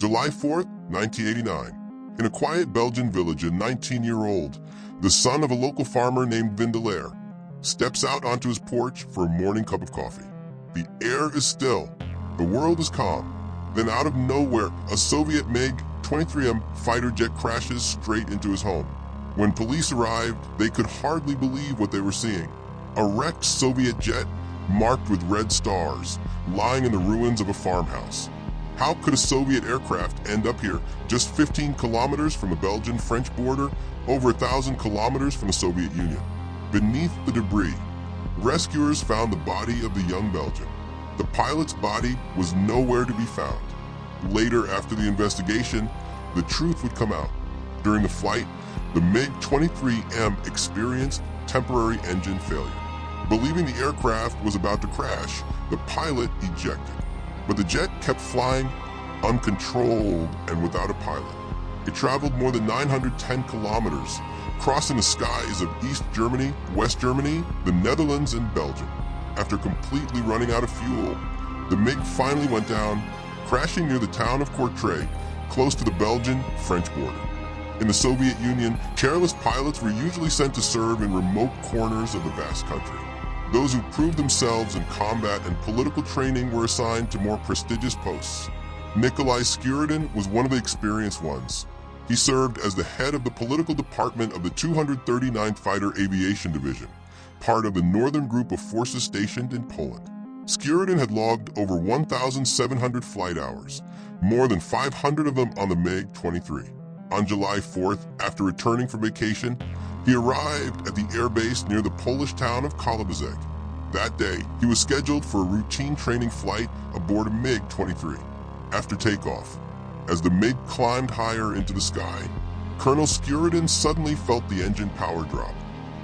July 4th, 1989. In a quiet Belgian village, a 19-year-old, the son of a local farmer named Vindelaire, steps out onto his porch for a morning cup of coffee. The air is still. The world is calm. Then out of nowhere, a Soviet MiG-23 fighter jet crashes straight into his home. When police arrived, they could hardly believe what they were seeing. A wrecked Soviet jet marked with red stars, lying in the ruins of a farmhouse. How could a Soviet aircraft end up here, just 15 kilometers from the Belgian-French border, over 1,000 kilometers from the Soviet Union? Beneath the debris, rescuers found the body of the young Belgian. The pilot's body was nowhere to be found. Later, after the investigation, the truth would come out. During the flight, the MiG-23 experienced temporary engine failure. Believing the aircraft was about to crash, the pilot ejected. But the jet kept flying uncontrolled and without a pilot. It traveled more than 910 kilometers, crossing the skies of East Germany, West Germany, the Netherlands, and Belgium. After completely running out of fuel, the MiG finally went down, crashing near the town of Courtrai, close to the Belgian-French border. In the Soviet Union, careless pilots were usually sent to serve in remote corners of the vast country. Those who proved themselves in combat and political training were assigned to more prestigious posts. Nikolai Skuridin was one of the experienced ones. He served as the head of the political department of the 239th Fighter Aviation Division, part of the northern group of forces stationed in Poland. Skuridin had logged over 1,700 flight hours, more than 500 of them on the MiG-23. On July 4th, after returning from vacation, he arrived at the airbase near the Polish town of Kołobrzeg. That day, he was scheduled for a routine training flight aboard a MiG-23. After takeoff, as the MiG climbed higher into the sky, Colonel Skuridin suddenly felt the engine power drop.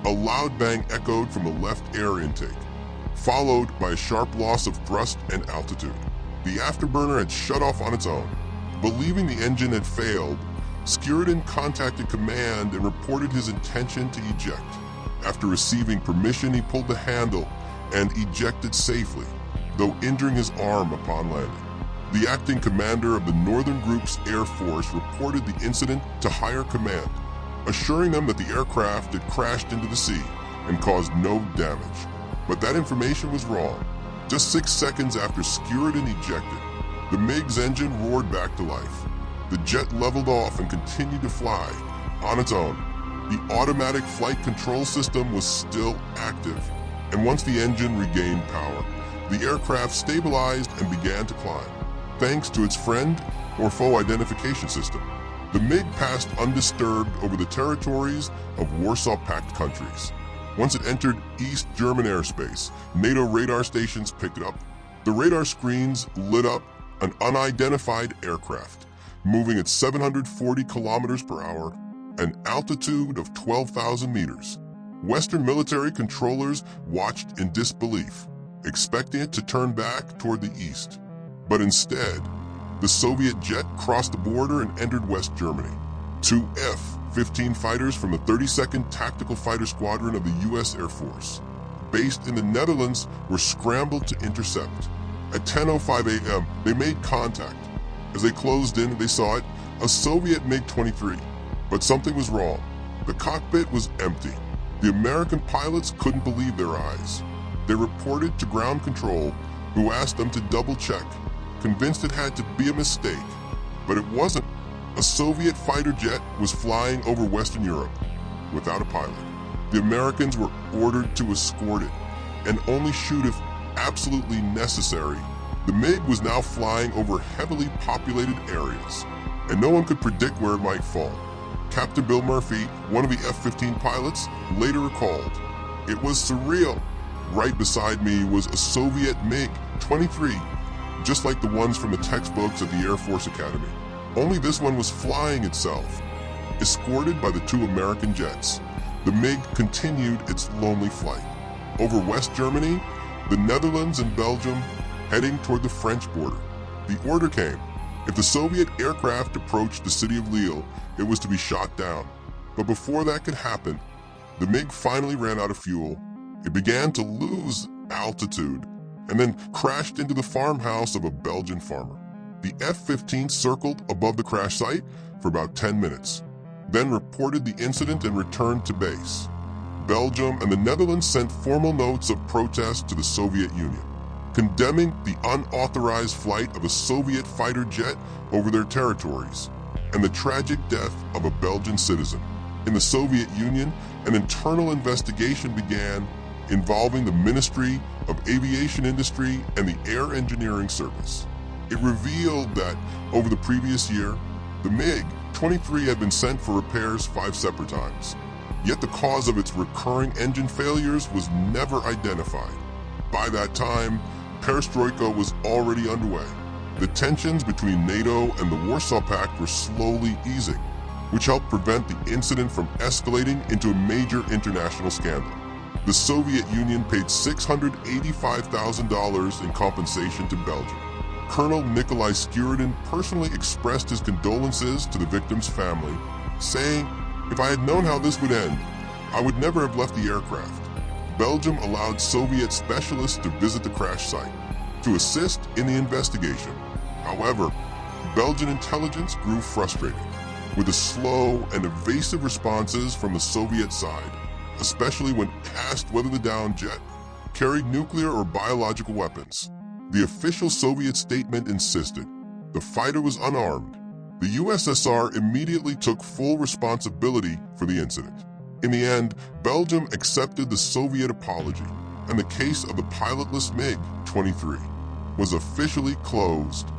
A loud bang echoed from the left air intake, followed by a sharp loss of thrust and altitude. The afterburner had shut off on its own. Believing the engine had failed, Skuridin contacted command and reported his intention to eject. After receiving permission, he pulled the handle and ejected safely, though injuring his arm upon landing. The acting commander of the Northern Group's Air Force reported the incident to higher command, assuring them that the aircraft had crashed into the sea and caused no damage. But that information was wrong. Just 6 seconds after Skuridin ejected, the MiG's engine roared back to life. The jet leveled off and continued to fly on its own. The automatic flight control system was still active, and once the engine regained power, the aircraft stabilized and began to climb, thanks to its friend or foe identification system. The MiG passed undisturbed over the territories of Warsaw Pact countries. Once it entered East German airspace, NATO radar stations picked it up. The radar screens lit up an unidentified aircraft, moving at 740 kilometers per hour, an altitude of 12,000 meters. Western military controllers watched in disbelief, expecting it to turn back toward the east. But instead, the Soviet jet crossed the border and entered West Germany. 2 F-15 fighters from the 32nd Tactical Fighter Squadron of the U.S. Air Force, based in the Netherlands, were scrambled to intercept. At 10:05 a.m., they made contact. As they closed in, they saw it, a Soviet MiG-23. But something was wrong. The cockpit was empty. The American pilots couldn't believe their eyes. They reported to ground control, who asked them to double-check, convinced it had to be a mistake. But it wasn't. A Soviet fighter jet was flying over Western Europe without a pilot. The Americans were ordered to escort it and only shoot if absolutely necessary. The MiG was now flying over heavily populated areas, and no one could predict where it might fall. Captain Bill Murphy, one of the F-15 pilots, later recalled, "It was surreal. Right beside me was a Soviet MiG-23, just like the ones from the textbooks at the Air Force Academy. Only this one was flying itself." Escorted by the 2 American jets, the MiG continued its lonely flight over West Germany, the Netherlands, and Belgium, heading toward the French border. The order came. If the Soviet aircraft approached the city of Lille, it was to be shot down. But before that could happen, the MiG finally ran out of fuel. It began to lose altitude and then crashed into the farmhouse of a Belgian farmer. The F-15 circled above the crash site for about 10 minutes, then reported the incident and returned to base. Belgium and the Netherlands sent formal notes of protest to the Soviet Union, condemning the unauthorized flight of a Soviet fighter jet over their territories and the tragic death of a Belgian citizen. In the Soviet Union, an internal investigation began involving the Ministry of Aviation Industry and the Air Engineering Service. It revealed that over the previous year, the MiG-23 had been sent for repairs 5 separate times. Yet the cause of its recurring engine failures was never identified. By that time, perestroika was already underway. The tensions between NATO and the Warsaw Pact were slowly easing, which helped prevent the incident from escalating into a major international scandal. The Soviet Union paid $685,000 in compensation to Belgium. Colonel Nikolai Skuridin personally expressed his condolences to the victim's family, saying, "If I had known how this would end, I would never have left the aircraft." Belgium allowed Soviet specialists to visit the crash site to assist in the investigation. However, Belgian intelligence grew frustrated with the slow and evasive responses from the Soviet side, especially when asked whether the downed jet carried nuclear or biological weapons. The official Soviet statement insisted the fighter was unarmed. The USSR immediately took full responsibility for the incident. In the end, Belgium accepted the Soviet apology, and the case of the pilotless MiG-23 was officially closed